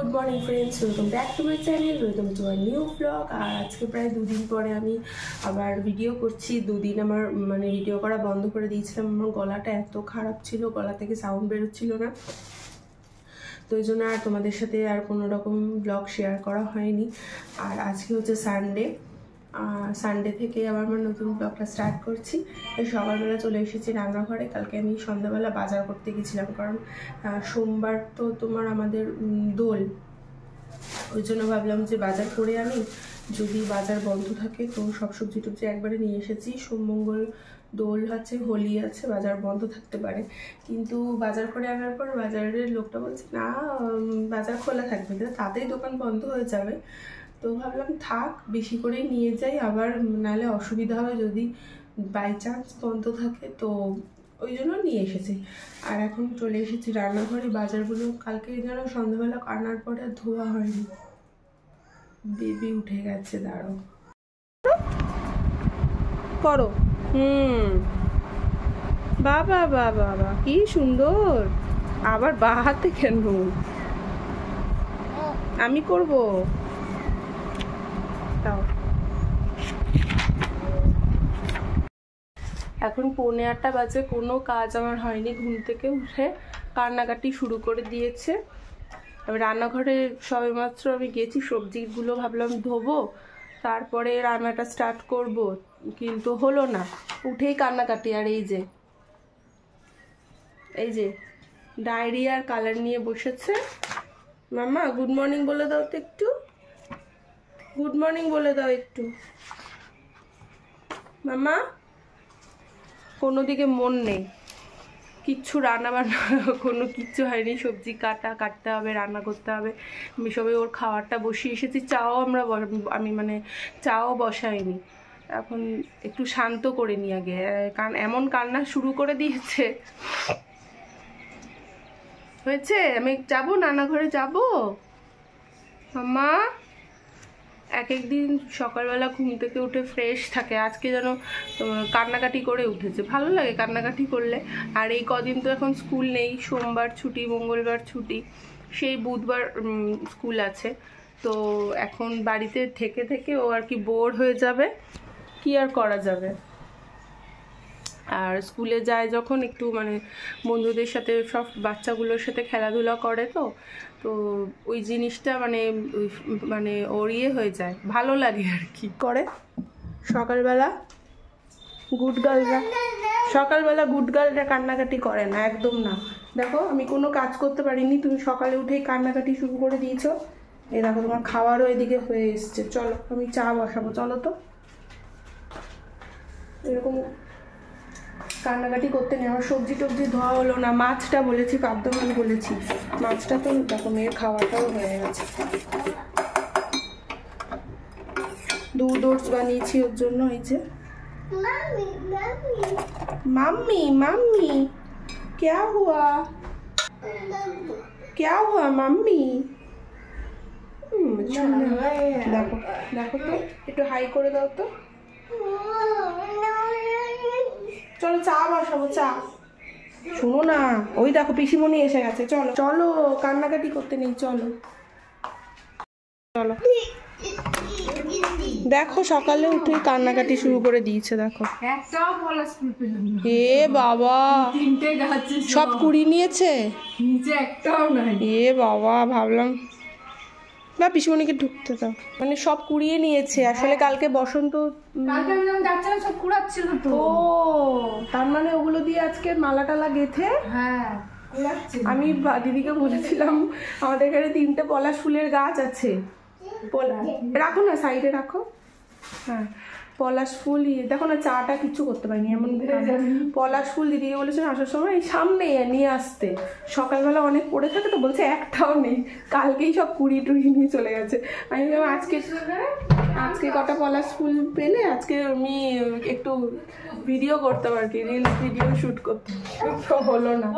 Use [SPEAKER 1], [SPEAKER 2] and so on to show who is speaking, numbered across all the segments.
[SPEAKER 1] Good morning friends, welcome back to my channel, welcome to our new blog. আর আজকে প্রায় দুদিন পরে আমি আবার ভিডিও করছি। দুদিন আমার ভিডিও করা বন্ধ করে দিয়েছিলাম। আমার গলাটা এত খারাপ ছিল, গলা থেকে সাউন্ড বেরোচ্ছিল না, তো এই জন্য আর তোমাদের সাথে আর কোনো রকম ব্লগ শেয়ার করা হয়নি। আর আজকে হচ্ছে সানডে থেকে আবার আমার নতুন ব্লগটা স্টার্ট করছি। সকালবেলা চলে এসেছি রান্নাঘরে। কালকে আমি সন্ধ্যাবেলা বাজার করতে গেছিলাম, কারণ সোমবার তো তোমার আমাদের দোল, ওই জন্য ভাবলাম যে বাজার করে আনি, যদি বাজার বন্ধ থাকে তো সব সবজি টবজি একবারে নিয়ে এসেছি। সোমমঙ্গল দোল আছে, হোলি আছে, বাজার বন্ধ থাকতে পারে। কিন্তু বাজার করে আনার পর বাজারের লোকটা বলছে না, বাজার খোলা থাকবে, তাতেই দোকান বন্ধ হয়ে যাবে। তো ভাবলাম থাক, বেশি করেই নিয়ে যাই, আবার নাহলে অসুবিধা হবে যদি বাই চান্স বন্ধ থাকে, তো ওই জন্য নিয়ে এসেছি। আর এখন চলে এসেছি রান্নাঘরে। বাজারগুলো কালকে যেন সন্ধ্যাবেলা আনার পরে আর ধোয়া হয়নি। বেবি উঠে গেছে, দাঁড়াও করো। বাবা বাবা বাবা কি সুন্দর, আবার বা হাতে কেন? আমি করবো, তাও। এখন 8:45 বাজে, কোনো কাজ আমার হয়নি। ঘুম থেকে উঠে কান্নাকাটি শুরু করে দিয়েছে। আমি রান্নাঘরে সবেমাত্র আমি গেছি, সবজিগুলো ভাবলাম ধোবো, তারপরে রান্নাটা স্টার্ট করব, কিন্তু হলো না, উঠেই কান্নাকাটি। আর এই যে ডায়রিয়ার কালার নিয়ে বসেছে। মাম্মা গুড মর্নিং বলে দাও তো একটু, গুড মর্নিং বলে দাও একটু। মাম্মা কোনো দিকে মন নেই, কিচ্ছু রান্না বান্না কোনো কিচ্ছু হয়নি। সবজি কাটতে হবে, রান্না করতে হবে। আমি সবাই ওর খাবারটা বসিয়ে এসেছি। আমি চাও বসাইনি, এখন একটু শান্ত করে নিয়ে আগে, কারণ এমন কান্না শুরু করে দিয়েছে। হয়েছে, আমি যাবো রান্নাঘরে যাবো। মাম্মা এক একদিন সকালবেলা ঘুম থেকে উঠে ফ্রেশ থাকে, আজকে যেন কান্নাকাটি করে উঠেছে। ভালো লাগে কান্নাকাটি করলে। আর এই কদিন তো এখন স্কুল নেই, সোমবার ছুটি, মঙ্গলবার ছুটি, সেই বুধবার স্কুল আছে। তো এখন বাড়িতে থেকে থেকে ও আর কি বোর হয়ে যাবে, কি আর করা যাবে। আর স্কুলে যায় যখন একটু বন্ধুদের সাথে, সব বাচ্চাগুলোর সাথে খেলাধুলা করে, তো ওই জিনিসটা ওর ইয়ে হয়ে যায়, ভালো লাগে আর কি। করে সকালবেলা গুড গার্লরা কান্নাকাটি করে না, একদম না। দেখো আমি কোনো কাজ করতে পারিনি, তুমি সকালে উঠেই কান্নাকাটি শুরু করে দিয়েছো। এই দেখো তোমার খাওয়ারও এদিকে হয়ে এসছে। চলো আমি চা বসাবো, চলো তো। এরকম কান্নাকাটি করতে নেই। আমার সবজি টবজি ধোয়া হলো না, মাছটা বলেছি পাবদমান বলেছি, মাছটা তো দেখো মেয়ের খাওয়াটাও হয়ে গেছে। দুধ ওটস বানিয়েছি ওর জন্য। এই যে মাম্মি মাম্মি क्या हुआ মাম্মি? দেখো দেখো তো, একটু হাই করে দাও তো। চলো চা বসাবো, চা। শুনো না, ওই দেখো পিসিমণি এসে গেছে। চলো চলো, কান্নাকাটি করতে নেই, চলো চলো। দেখো সকালে উঠে কান্নাকাটি শুরু করে দিয়েছে, দেখো। এ বাবা, সব কুড়ি নিয়েছে, এ বাবা, ভাবলাম না পিসিমণিকে ঢুকতে দাও। সব কুড়িয়ে নিয়েছে আসলে। কালকে বসন্ত,
[SPEAKER 2] সব কুড়াচ্ছিল তো।
[SPEAKER 1] ও তার ওগুলো দিয়ে আজকে মালা টালা গেথে।
[SPEAKER 2] হ্যাঁ,
[SPEAKER 1] আমি দিদিকে বলেছিলাম আমাদের এখানে 3টে পলাশ ফুলের গাছ আছে, রাখো না সাইডে রাখো। হ্যাঁ পলাশ ফুল, দেখো না চাটা কিচ্ছু করতে পারিনি, এমন পলাশ ফুল দিদিকে বলেছিলাম আসার সময় এই সামনে নিয়ে আসতে। সকালবেলা অনেক পড়ে থাকে তো, বলছে একটাও নেই, কালকেই সব কুড়ি টুড়ি নিয়ে চলে গেছে। আমি বললাম আজকে কটা পলাশ ফুল পেলে আজকে আমি একটু ভিডিও করতাম আর কি, রিলস ভিডিও শ্যুট করতাম, তো হলো না।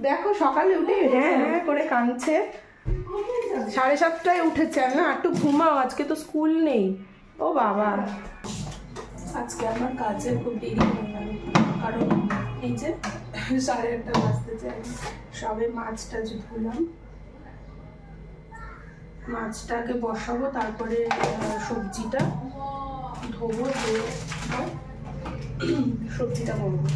[SPEAKER 1] দেখো সকালে উঠে হ্যাঁ হ্যাঁ করে কাঁদছে। 7:30টায় উঠেছে। না একটু ঘুমাও, আজকে তো স্কুল নেই। ও বাবা, আজকে আমার কাজে খুব দেরি হয়ে গেল, কারণ এই যে 8:30 বাজতে চাই, সবে মাছটা ধুলাম, মাছটাকে বসাবো, তারপরে সবজিটা ধোবো, ধুয়ে সবজিটা করবো।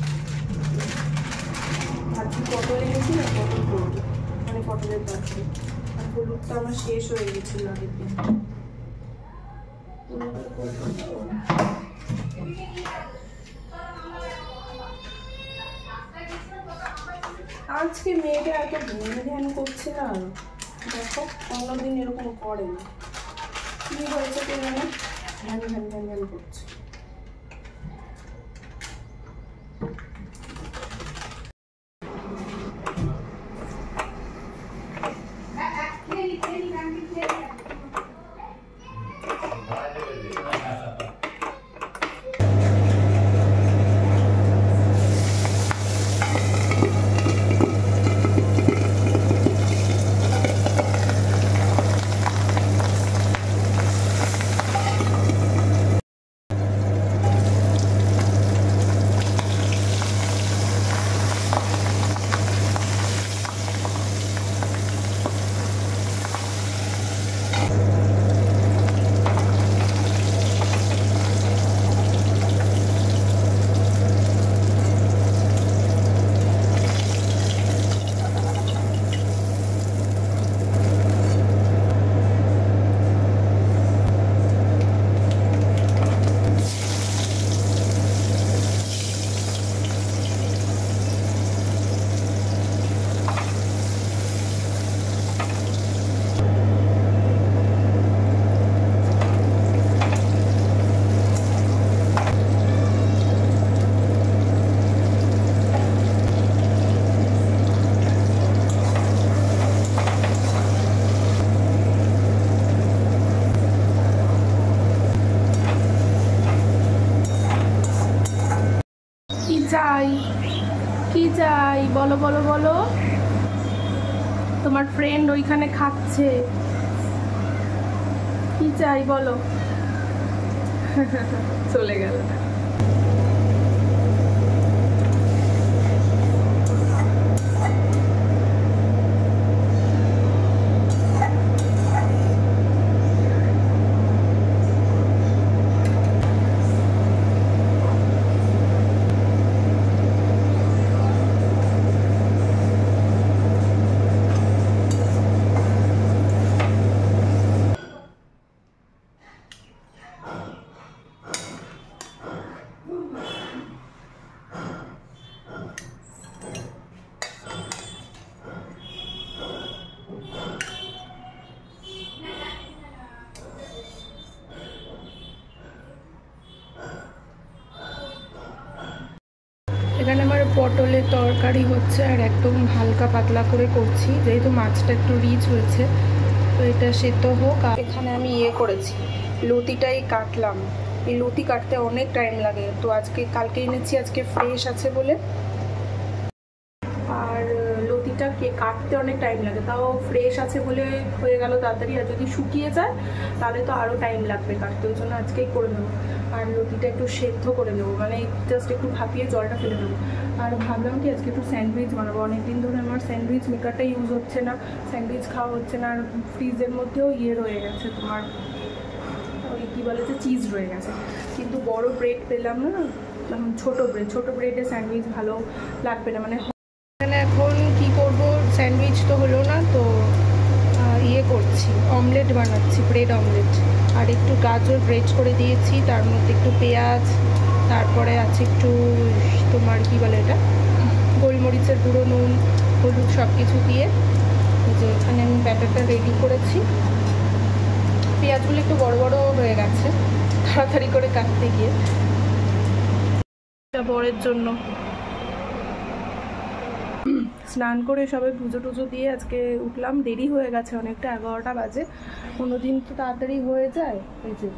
[SPEAKER 1] ভাজি পটল এনেছি না, পটল করবো, মানে পটলের ভাজি। আর হলুদটা আমার শেষ হয়ে গেছিল আগের দিন। আজকে মেয়েটা এত ধ্যান করছে না, দেখো অন্যদিন এরকম করে না, কি হয়েছে কে জানে, ধ্যান ধ্যান ধ্যান ধ্যান করছে। কি চাই বলো বলো বলো, তোমার ফ্রেন্ড ওইখানে খাচ্ছে, কি চাই বলো। চলে গেল। এখানে আমার পটলের তরকারি হচ্ছে, আর একদম হালকা পাতলা করে করছি, যেহেতু মাছটা একটু রিচ হয়েছে, তো এটা সেদ্ধ হোক। আর এখানে আমি করেছি, লতিটাই কাটলাম। এই লতি কাটতে অনেক টাইম লাগে, তো কালকে এনেছি, আজকে ফ্রেশ আছে বলে। আর লতিটা কাটতে অনেক টাইম লাগে, তাও ফ্রেশ আছে বলে হয়ে গেল তাড়াতাড়ি। আর যদি শুকিয়ে যায় তাহলে তো আরও টাইম লাগবে কাটতে, ওই জন্য আজকেই করে নেবো। আর লতিটা একটু সেদ্ধ করে নেবো, মানে জাস্ট একটু ভাপিয়ে জলটা ফেলে দেবো। আর ভাবলাম কি আজকে একটু স্যান্ডউইচ বানাবো, অনেকদিন ধরে আমার স্যান্ডউইচ মেকারটা ইউজ হচ্ছে না, স্যান্ডউইচ খাওয়া হচ্ছে না। আর ফ্রিজের মধ্যেও রয়ে গেছে তোমার, ওই কী বলে যে চিজ রয়ে গেছে, কিন্তু বড় ব্রেড পেলাম না, ছোটো ব্রেডে স্যান্ডউইচ ভালো লাগবে না। মানে এখানে এখন কি করব, স্যান্ডউইচ তো হলো না, তো করছি, অমলেট বানাচ্ছি, ব্রেড অমলেট। আর একটু গাজর গ্রেট করে দিয়েছি, তার মধ্যে একটু পেঁয়াজ, তারপরে আছে একটু তোমার কি বলে এটা, গোলমরিচের গুঁড়ো, নুন, হলুদ সব কিছু দিয়ে যে এখানে আমি ব্যাটারটা রেডি করেছি। পেঁয়াজগুলো একটু বড় বড় হয়ে গেছে তাড়াতাড়ি করে কাটতে গিয়ে, এটা বরের জন্য। স্নান করে সবাই পুজো টুজো দিয়ে আজকে উঠলাম, দেরি হয়ে গেছে অনেকটা, 11টা বাজে। কোনোদিন তো তাড়াতাড়ি হয়ে যায়। এই যে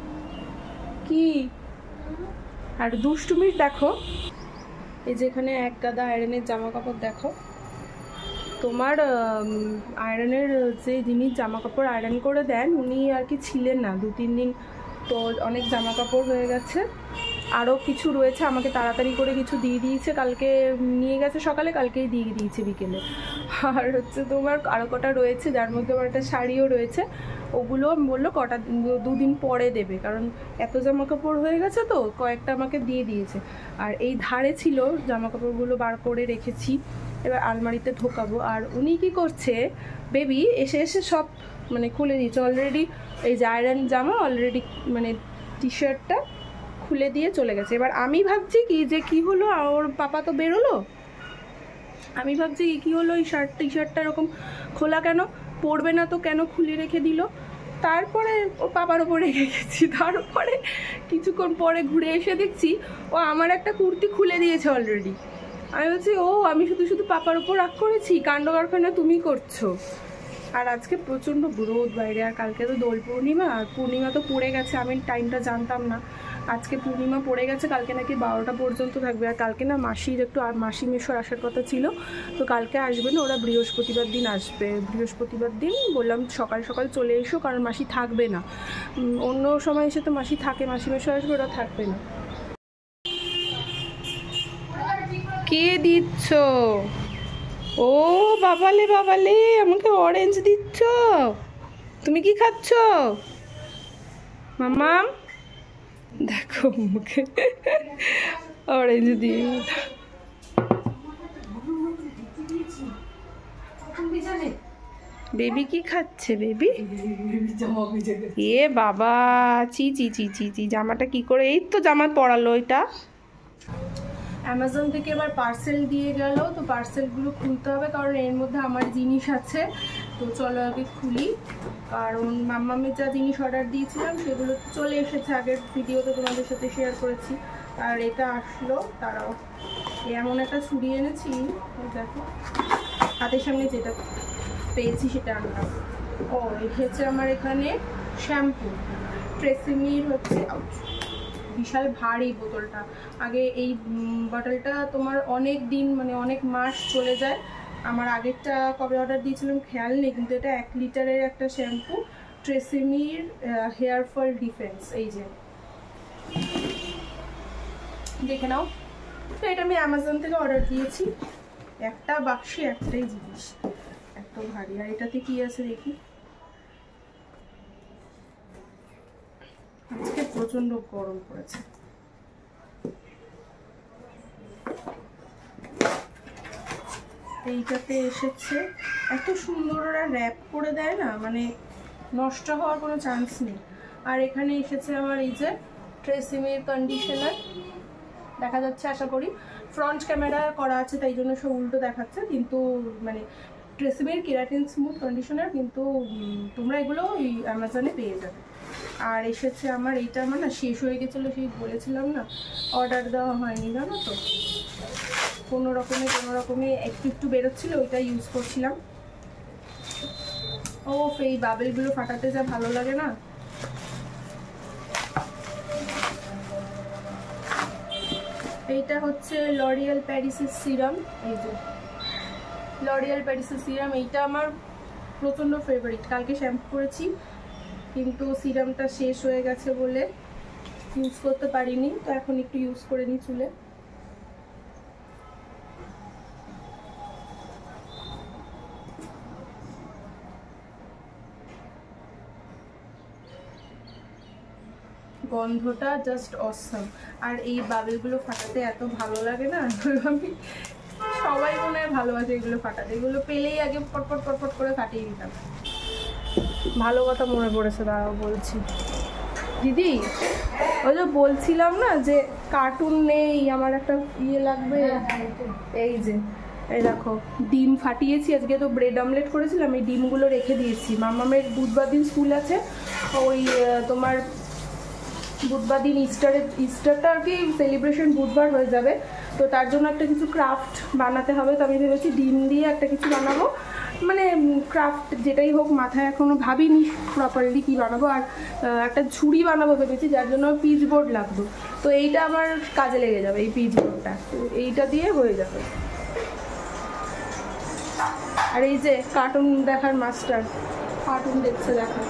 [SPEAKER 1] কি আর দুষ্টুমির দেখো, এই যে এখানে এক গাদা আয়রনের জামা কাপড় দেখো। তোমার আয়রনের যে যিনি জামা কাপড় আয়রন করে দেন উনি আর কি ছিলেন না 2-3 দিন, তো অনেক জামা কাপড় হয়ে গেছে। আরও কিছু রয়েছে, আমাকে তাড়াতাড়ি করে কিছু দিয়ে দিয়েছে, কালকে নিয়ে গেছে সকালে, কালকেই দিয়ে দিয়েছে বিকেলে। আর হচ্ছে তোমার আরও কটা রয়েছে, যার মধ্যে আমার একটা শাড়িও রয়েছে। ওগুলো বললো কটা 2 দিন পরে দেবে, কারণ এত জামা কাপড় হয়ে গেছে তো কয়েকটা আমাকে দিয়ে দিয়েছে। আর এই ধারে ছিল জামা কাপড়গুলো বার করে রেখেছি, এবার আলমারিতে ঢোকাবো। আর উনি কি করছে, বেবি এসে এসে সব মানে খুলে দিয়েছে অলরেডি। এই যে আয়রন জামা অলরেডি মানে টি শার্টটা খুলে দিয়ে চলে গেছে। এবার আমি ভাবছি কি যে কি হলো, ওর পাপা তো বেরোলো, আমি ভাবছি কি হলো এই টি শার্টটা এরকম খোলা কেন, পরবে না তো কেন খুলে রেখে দিল। তারপরে ও পাপার ওপর রেখে গেছি। তারপরে কিছুক্ষণ পরে ঘুরে এসে দেখছি ও আমার একটা কুর্তি খুলে দিয়েছে অলরেডি। আমি বলছি ও আমি শুধু শুধু পাপার ওপর রাগ করেছি, কাণ্ড কারখানা তুমি করছো। আর আজকে প্রচণ্ড রোদ বাইরে, আর কালকে তো দোল পূর্ণিমা, আর পূর্ণিমা তো পড়ে গেছে, আমি টাইমটা জানতাম না। আজকে পূর্ণিমা পড়ে গেছে, কালকে নাকি 12টা পর্যন্ত থাকবে। আর কালকে না মাসির একটু মাসি মেশোর আসার কথা ছিল, তো কালকে আসবে না, ওরা বৃহস্পতিবার দিন আসবে। বৃহস্পতিবার দিন বললাম সকাল সকাল চলে এসো, কারণ মাসি থাকবে না। অন্য সময় এসে তো মাসি থাকে, মাসি মেশো আসবে, ওরা থাকবে না। কে দিচ্ছ? ও বাবালে বাবালে, আমাকে অরেঞ্জ দিচ্ছ? তুমি কি খাচ্ছ মামা? দেখো মুখে অরেঞ্জ দিয়ে। বেবি কি খাচ্ছে বেবি? এ বাবা, চি চি চি চি চি, জামাটা কি করে, এই তো জামা পরালো এটা। অ্যামাজন থেকে এবার পার্সেল দিয়ে গেল, তো পার্সেলগুলো খুলতে হবে কারণ এর মধ্যে আমার জিনিস আছে। তো চলো আগে খুলি, কারণ মাম্মামের যা জিনিস অর্ডার দিয়েছিলাম সেগুলো চলে এসেছে, আগের ভিডিওতে তোমাদের সাথে শেয়ার করেছি। আর এটা আসলো, তারাও এমন একটা ছুরি এনেছি, দেখো হাতের সামনে যেটা পেয়েছি সেটা আনলাম। ও এসেছে আমার এখানে শ্যাম্পু, ট্রেসিমির হচ্ছে, বিশাল ভারী বোতলটা। আগে এই বটলটা তোমার অনেক দিন মানে অনেক মাস চলে যায়। আমার আগেরটা কবে অর্ডার দিয়েছিলাম খেয়াল নেই, কিন্তু এটা 1 লিটারের একটা শ্যাম্পু, ট্রেসিমির হেয়ার ফল ডিফেন্স। এই যে দেখে নাও, তো এটা আমি অ্যামাজন থেকে অর্ডার দিয়েছি। একটা বাক্সে একটাই জিনিস, এত ভারী। আর এটাতে কি আছে দেখি, আজকে প্রচন্ড গরম পড়েছে। এইটাতে এসেছে, এত সুন্দর ওরা র্যাপ করে দেয় না, মানে নষ্ট হওয়ার কোনো চান্স নেই। আর এখানে এসেছে আমার এই যে ট্রেসিমির কন্ডিশনার, দেখা যাচ্ছে আশা করি, ফ্রন্ট ক্যামেরা করা আছে তাই জন্য সব উল্টো দেখাচ্ছে, কিন্তু মানে ট্রেসিমির কেরাটিন স্মুথ কন্ডিশনার, কিন্তু তোমরা এগুলো ওই অ্যামাজনে পেয়ে যাবে। আর এসেছে আমার এইটা, আমার না শেষ হয়ে গেছিলো, সেই বলেছিলাম না, অর্ডার দেওয়া হয়নি জানো তো, কোনো রকমে একটু একটু বেরোচ্ছিলো, ওইটা ইউজ করছিলাম। ও এই বাবেলগুলো ফাটাতে যা ভালো লাগে না। এইটা হচ্ছে লরিয়াল প্যারিসের সিরাম, এই যে লরিয়াল প্যারিসের সিরাম, এইটা আমার প্রচণ্ড ফেভারিট। কালকে শ্যাম্পু করেছি কিন্তু সিরামটা শেষ হয়ে গেছে বলে ইউজ করতে পারিনি, তো এখন একটু ইউজ করে নিই চুলে। গন্ধটা জাস্ট অসাম। আর এই বাবেলগুলো ফাটাতে এত ভালো লাগে না, আমি সবাই মনে হয় ভালোবাসে এগুলো ফাটাতে, এগুলো পেলেই আগে পটপট পটপট করে ফাটিয়ে দিতাম। ভালো কথা মনে পড়েছে, দাঁড়াও বলছি। দিদি ওই যে বলছিলাম না যে কার্টুন নেই, আমার একটা ইয়ে লাগবে, এই যে এই দেখো ডিম ফাটিয়েছি, আজকে তো ব্রেড অমলেট করেছিলাম, এই ডিমগুলো রেখে দিয়েছি। মামামের বুধবার দিন স্কুল আছে, ওই তোমার বুধবার দিন ইস্টারটা আর কি সেলিব্রেশন বুধবার হয়ে যাবে, তো তার জন্য একটা কিছু ক্রাফট বানাতে হবে। তো আমি ভেবেছি ডিম দিয়ে একটা কিছু বানাবো, মানে ক্রাফট যেটাই হোক, মাথায় এখনও ভাবিনি প্রপারলি কী বানাবো। আর একটা ঝুড়ি বানাবো ভেবেছি, যার জন্য পিচ বোর্ড লাগতো, তো এইটা আমার কাজে লেগে যাবে, এই পিচ বোর্ডটা, এইটা দিয়ে হয়ে যাবে। আর এই যে কার্টুন দেখার মাস্টার, কার্টুন দেখছে, দেখো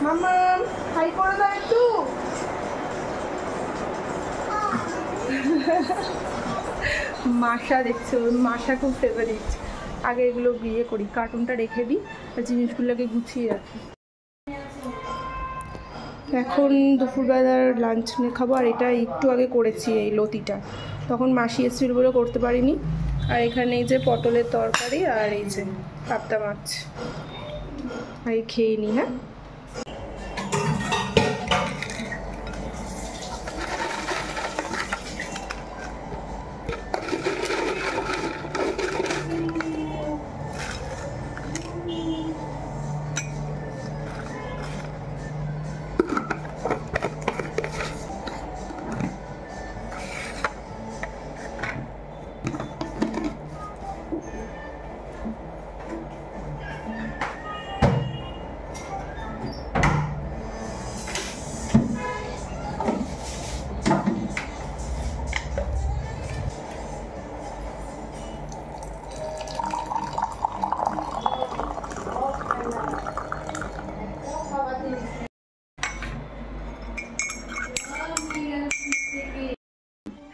[SPEAKER 1] মামা হাই করে দাও একটু। মাশা দেখছো, মাশা খুব ফেভারিট। আগে এগুলো বিয়ে করি, কার্টুনটা রেখে দিই, আর জিনিসগুলোকে গুছিয়ে রাখি। এখন দুপুরবেলার লাঞ্চ নিয়ে খাবো। আর এটা একটু আগে করেছি, এই লতিটা, তখন মাসি এসেছিল বলে করতে পারিনি। আর এখানে এই যে পটলের তরকারি আর এই যে পাবদা মাছ, আর খেয়ে নিই। হ্যাঁ,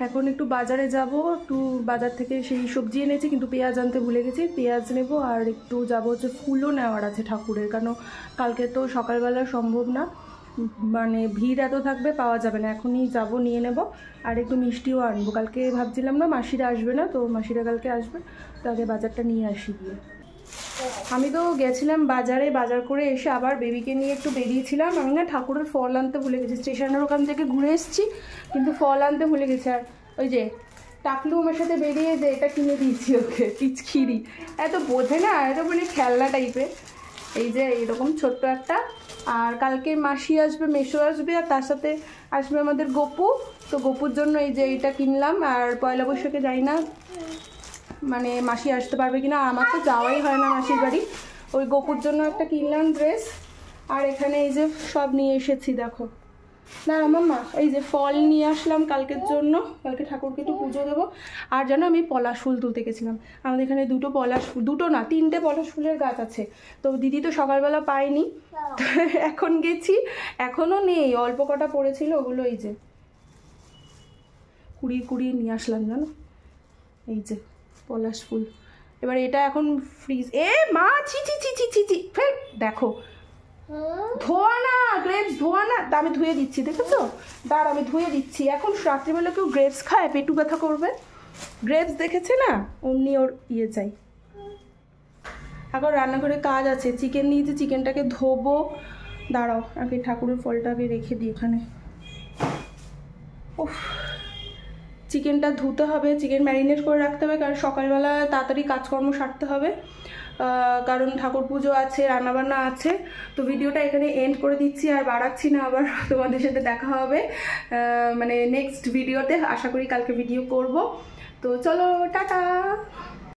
[SPEAKER 1] এখন একটু বাজারে যাব, একটু বাজার থেকে সেই সবজি এনেছি, কিন্তু পেঁয়াজ আনতে ভুলে গেছি। পেঁয়াজ নেব আর একটু যাব হচ্ছে ফুলও নেওয়ার আছে ঠাকুরের, কারণ কালকে তো সকালবেলা সম্ভব না, মানে ভিড় এত থাকবে পাওয়া যাবে না। এখনই যাব, নিয়ে নেব। আর একটু মিষ্টিও আনবো, কালকে ভাবছিলাম না মাসিরা আসবে না, তো মাসিরা কালকে আসবে, তো আগে বাজারটা নিয়ে আসি গিয়ে। আমি তো গেছিলাম বাজারে, বাজার করে এসে আবার বেবিকে নিয়ে একটু বেরিয়েছিলাম। আমি না ঠাকুরের ফল আনতে ভুলে গেছি, স্টেশনের ওখান থেকে ঘুরে এসেছি, কিন্তু ফল আনতে ভুলে গেছি। আর ওই যে টাকলু আমার সাথে বেরিয়ে যে এটা কিনে দিয়েছি ওকে, পিচখিরি, এত বোঝে না, এত মানে খেলনা টাইপের। এই যে এইরকম ছোট্ট একটা। আর কালকে মাসি আসবে, মেসো আসবে, আর তার সাথে আসবে আমাদের গপু। তো গপুর জন্য এই যে এইটা কিনলাম। আর পয়লা বৈশাখে যাই না, মানে মাসি আসতে পারবে কিনা, আমার তো যাওয়াই হয় না মাসির বাড়ি। ওই গপুর জন্য একটা কিনলাম ড্রেস। আর এখানে এই যে সব নিয়ে এসেছি, দেখো। দাঁড়া মাম্মা, এই যে ফল নিয়ে আসলাম কালকের জন্য, কালকে ঠাকুরকে একটু পুজো দেবো। আর যেন আমি পলাশ ফুল তুলতে গেছিলাম, আমাদের এখানে দুটো না 3টে পলাশ ফুলের গাছ আছে। তো দিদি তো সকালবেলা পায়নি, এখন গেছি, এখনও নেই, অল্প কটা পড়েছিল, ওগুলো এই যে কুড়িয়ে নিয়ে আসলাম জানো, এই যে পলাশ ফুল। এবার এটা এখন ফ্রিজ, এ মা ছি ছি ছি ছি ছি ছি, ফের দেখো, ধোয়া না গ্রেপস, ধোয়া না, তা আমি ধুয়ে দিচ্ছি, দেখেছো? দাঁড়া আমি ধুয়ে দিচ্ছি। এখন রাত্রিবেলা কেউ গ্রেপস খায়, পেটু ব্যথা করবে। গ্রেপস দেখেছে না, অমনি ওর ইয়ে চাই। এখন রান্নাঘরে কাজ আছে, চিকেন নিয়েছি, চিকেনটাকে ধোবো। দাঁড়াও আগে ঠাকুরের ফলটাকে রেখে দিই এখানে। উফ, চিকেনটা ধুতে হবে, চিকেন ম্যারিনেট করে রাখতে হবে, কারণ সকালবেলা তাড়াতাড়ি কাজকর্ম সারতে হবে, কারণ ঠাকুর পুজো আছে, রান্নাবান্না আছে। তো ভিডিওটা এখানে এন্ড করে দিচ্ছি, আর বাড়াচ্ছি না, আবার তোমাদের সাথে দেখা হবে মানে নেক্সট ভিডিওতে। আশা করি কালকে ভিডিও করব। তো চলো, টাটা।